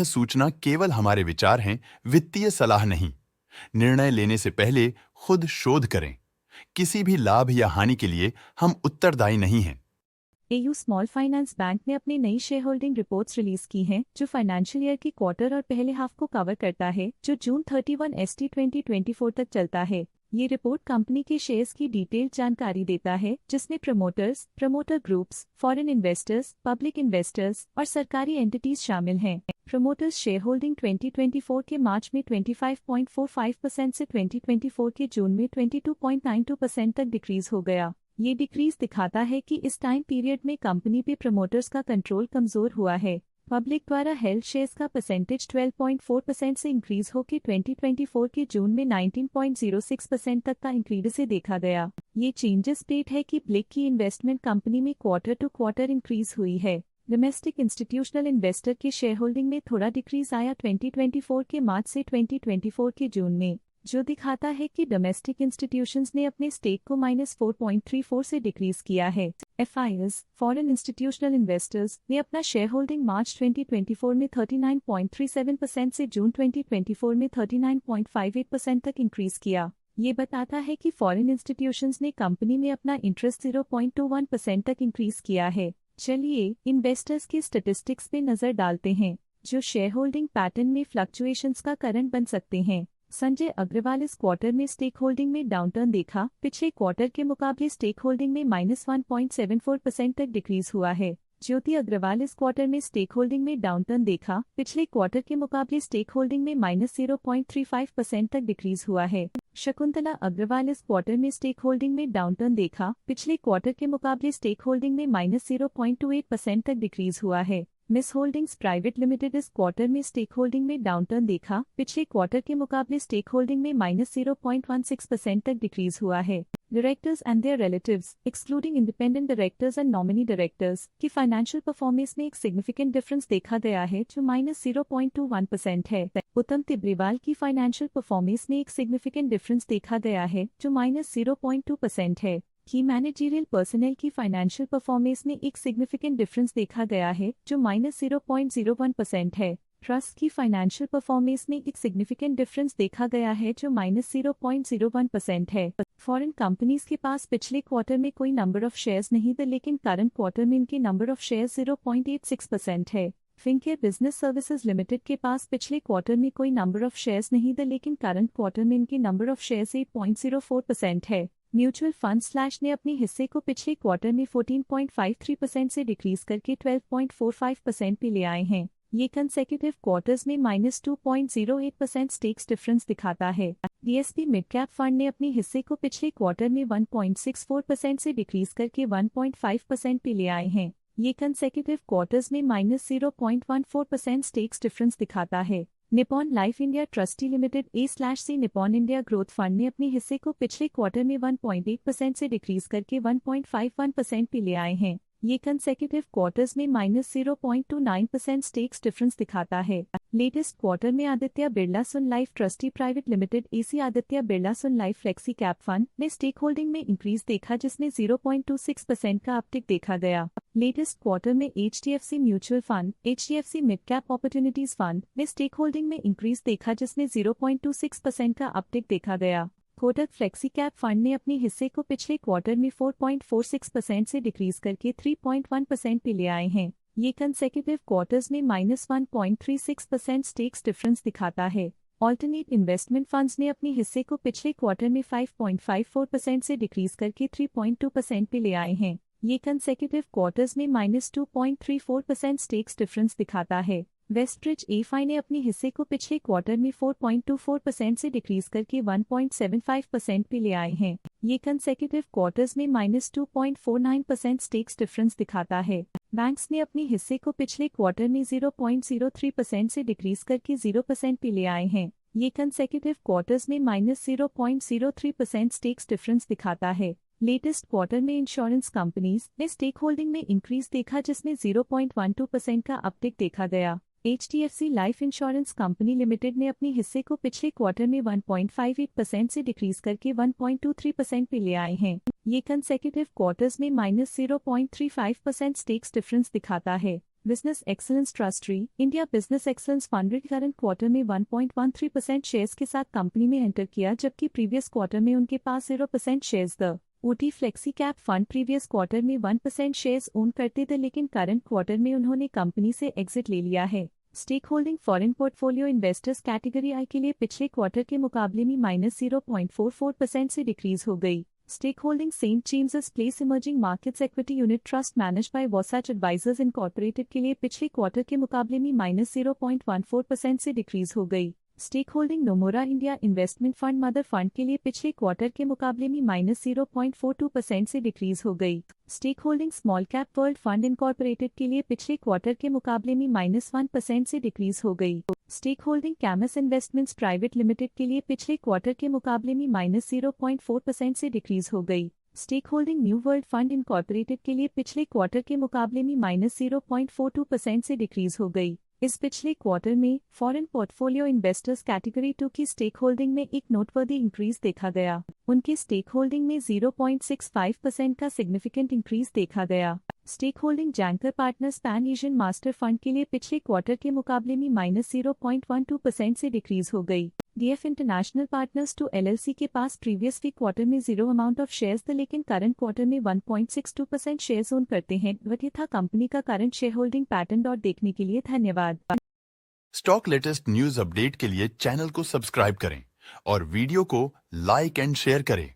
सूचना केवल हमारे विचार हैं, वित्तीय सलाह नहीं। निर्णय लेने से पहले खुद शोध करें। किसी भी लाभ या हानि के लिए हम उत्तरदायी नहीं हैं। एयू स्मॉल फाइनेंस बैंक ने अपनी नई शेयर होल्डिंग रिपोर्ट्स रिलीज की हैं, जो फाइनेंशियल ईयर की क्वार्टर और पहले हाफ को कवर करता है, जो जून 31 ST 2024 तक चलता है। ये रिपोर्ट कंपनी के शेयर्स की डिटेल्ड जानकारी देता है, जिसमें promoters, promoter groups, foreign investors, public investors और सरकारी एंटिटीज शामिल हैं। प्रमोटर्स शेयर होल्डिंग 2024 के मार्च में 25.45% से 2024 के जून में 22.92% तक डिक्रीज हो गया। ये डिक्रीज दिखाता है कि इस टाइम पीरियड में कंपनी पे प्रमोटर्स का कंट्रोल कमजोर हुआ है। पब्लिक द्वारा हेल्ड शेयर्स का परसेंटेज 12.4% से इंक्रीज होकर 2024 के जून में 19.06% तक का इंक्रीज से देखा गया। ये चेंजेस स्टेट है कि ब्लिक की इन्वेस्टमेंट कंपनी में क्वार्टर टू क्वार्टर इंक्रीज हुई है। डोमेस्टिक इंस्टीट्यूशनल इन्वेस्टर के शेयर होल्डिंग में थोड़ा डिक्रीज आया 2024 के मार्च से 2024 के जून में, जो दिखाता है कि डोमेस्टिक इंस्टीट्यूशंस ने अपने स्टेक को -4.34 से डिक्रीज किया है। FIs, फॉरेन इंस्टीट्यूशनल इन्वेस्टर्स, ने अपना शेयर होल्डिंग मार्च 2024 में 39.37% से जून 2024 में 39.58% तक इंक्रीज किया। ये बताता है कि फॉरेन इंस्टीट्यूशंस ने कंपनी में अपना इंटरेस्ट 0.21% तक इंक्रीज किया है। चलिए इन्वेस्टर्स के स्टैटिस्टिक्स पे नजर डालते हैं, जो शेयर होल्डिंग पैटर्न में फ्लक्चुएशंस का कारण बन सकते हैं। संजय अग्रवाल इस क्वार्टर में स्टेक होल्डिंग में डाउनटर्न देखा। पिछले क्वार्टर के मुकाबले स्टेक होल्डिंग में -1.74% तक डिक्रीज हुआ है। ज्योति अग्रवाल इस क्वार्टर में स्टेक होल्डिंग में डाउनटर्न देखा। पिछले क्वार्टर के मुकाबले स्टेक होल्डिंग में -0.35% तक डिक्रीज हुआ है। शकुंतला अग्रवाल इस क्वार्टर में स्टेक होल्डिंग में डाउनटर्न देखा। पिछले क्वार्टर के मुकाबले स्टेक होल्डिंग में -0.28% तक डिक्रीज हुआ है। मिस होल्डिंग्स प्राइवेट लिमिटेड इस क्वार्टर में स्टेक होल्डिंग में डाउनटर्न देखा। पिछले क्वार्टर के मुकाबले स्टेक होल्डिंग में -0.16% तक डिक्रीज हुआ है। Directors and their relatives, excluding independent directors and nominee directors, की फाइनेंशियल परफॉर्मेंस में एक सिग्निफिकेंट डिफरेंस देखा गया है, जो -0.21% है। उत्तम तिब्रीवाल की फाइनेंशियल परफॉर्मेंस में एक सिग्निफिकेंट डिफरेंस देखा गया है, जो -0.2% है। की मैनेजरियल पर्सनल की फाइनेंशियल परफॉर्मेंस में एक सिग्निफिकेंट डिफरेंस देखा गया है, जो -0.01% है। ट्रस्ट की फाइनेंशियल परफॉर्मेंस में एक सिग्निफिकेंट डिफरेंस देखा गया है, जो -0.01% है। फॉरेन कंपनीज के पास पिछले क्वार्टर में कोई नंबर ऑफ शेयर्स नहीं थे, लेकिन करंट क्वार्टर में इनके नंबर ऑफ शेयर्स 0.86% है। फिनकेयर बिजनेस सर्विसेज लिमिटेड के पास पिछले क्वार्टर में कोई नंबर ऑफ शेयर्स नहीं थे, लेकिन करंट क्वार्टर में इनके नंबर ऑफ शेयर्स 8.04% है। म्यूचुअल फंड स्लैश ने अपने हिस्से को पिछले क्वार्टर में 14.53% से डिक्रीज करके 12.45% पे ले आए हैं। ये कंसेक्यूटिव क्वार्टर्स में -2.08% स्टेक्स डिफरेंस दिखाता है। DSP मिड कैप फंड ने अपने हिस्से को पिछले क्वार्टर में 1.64% से डिक्रीज करके 1.5% पे ले आए हैं। ये कंसेक्यूटिव क्वार्टर्स में -0.14% स्टेक्स डिफरेंस दिखाता है। Nippon life India trustee limited A/C Nippon India growth fund ने अपने हिस्से को पिछले क्वार्टर में 1.8% से डिक्रीज करके 1.51% पे ले आए हैं। ये कंसेक्यूटिव क्वार्टर्स में -0.29% स्टेक्स डिफरेंस दिखाता है। लेटेस्ट क्वार्टर में Aditya Birla Sun Life trustee private limited AC Aditya Birla Sun Life flexi cap fund ने स्टेक होल्डिंग में इंक्रीज देखा, जिसमें 0.26% का अपटिक देखा गया। लेटेस्ट क्वार्टर में HDFC mutual fund HDFC mid cap opportunities fund ने स्टेक होल्डिंग में इंक्रीज देखा, जिसमें 0.26% का अपटिक देखा गया। कोटक फ्लेक्सी कैप फंड ने अपने हिस्से को पिछले क्वार्टर में 4.46% से डिक्रीज करके 3.1% पे ले आए हैं। ये कंसेक्यूटिव क्वार्टर्स में -1.36% स्टेक्स डिफरेंस दिखाता है। ऑल्टरनेट इन्वेस्टमेंट फंड्स ने अपने हिस्से को पिछले क्वार्टर में 5.54% से डिक्रीज करके 3.2% पे ले आए हैं। ये कंसेक्यूटिव क्वार्टर्स में -2.34% स्टेक्स डिफरेंस दिखाता है। वेस्टब्रिज एफआई ने अपने हिस्से को पिछले क्वार्टर में 4.24% से डिक्रीज करके 1.75% पे ले आए हैं। ये कंसेक्यूटिव क्वार्टर्स में -2.49% स्टेक्स डिफरेंस दिखाता है। बैंक्स ने अपने हिस्से को पिछले क्वार्टर में 0.03% से डिक्रीज करके 0% पे ले आए हैं। ये कंसेक्यूटिव क्वार्टर्स में -0.03% स्टेक्स डिफरेंस दिखाता है। लेटेस्ट क्वार्टर में इंश्योरेंस कंपनीज ने स्टेक होल्डिंग में इंक्रीज देखा, जिसमें 0.12% का अपटिक देखा गया। HDFC life insurance company limited ने अपने हिस्से को पिछले क्वार्टर में 1.58% से डिक्रीज करके 1.23% पे ले आए हैं। ये कंसेक्यूटिव क्वार्टर्स में -0.35% स्टेक्स डिफरेंस दिखाता है। Business excellence trustee India business excellence fund current quarter में 1.13% शेयर्स के साथ कंपनी में एंटर किया, जबकि प्रीवियस क्वार्टर में उनके पास 0% shares the OT flexi cap fund previous quarter में 1% शेयर्स ओन करते थे, लेकिन करंट क्वार्टर में उन्होंने कंपनी से एग्जिट ले लिया है। Stake holding foreign portfolio investors category I के लिए पिछले क्वार्टर के मुकाबले में -0.44% से डिक्रीज हो गई। Stake holding saint James place emerging markets equity unit trust manage by Wasatch advisors incorporated के लिए पिछले क्वार्टर के मुकाबले में -0.14% से डिक्रीज हो गई। Stake holding Nomura India investment fund mother fund के लिए पिछले क्वार्टर के मुकाबले में -0.42% से डिक्रीज हो गई। Stake holding small cap world fund incorporated के लिए पिछले क्वार्टर के मुकाबले में -1% से डिक्रीज हो गई। स्टेक होल्डिंग कैमस इन्वेस्टमेंट्स प्राइवेट लिमिटेड के लिए पिछले क्वार्टर के मुकाबले में -0.4% से डिक्रीज हो गई। Stake holding new world fund incorporated के लिए पिछले क्वार्टर के मुकाबले में -0.42% से डिक्रीज हो गई। इस पिछले क्वार्टर में फॉरेन पोर्टफोलियो इन्वेस्टर्स कैटेगरी 2 की स्टेक होल्डिंग में एक नोटवर्दी इंक्रीज देखा गया। उनके स्टेक होल्डिंग में 0.65% का सिग्निफिकेंट इंक्रीज देखा गया। Stake holding Janchor partners pan Asian master fund के लिए पिछले क्वार्टर के मुकाबले में -0.12% से डिक्रीज हो गई। डीएफ इंटरनेशनल पार्टनर्स 2 LLC के पास प्रीवियस क्वार्टर में 0 अमाउंट ऑफ शेयर्स थे, लेकिन करंट क्वार्टर में 1.62% शेयर्स ओन करते हैं। वह था कंपनी का करंट शेयर होल्डिंग पैटर्न। देखने के लिए धन्यवाद। स्टॉक लेटेस्ट न्यूज अपडेट के लिए चैनल को सब्सक्राइब करें और वीडियो को लाइक एंड शेयर करें।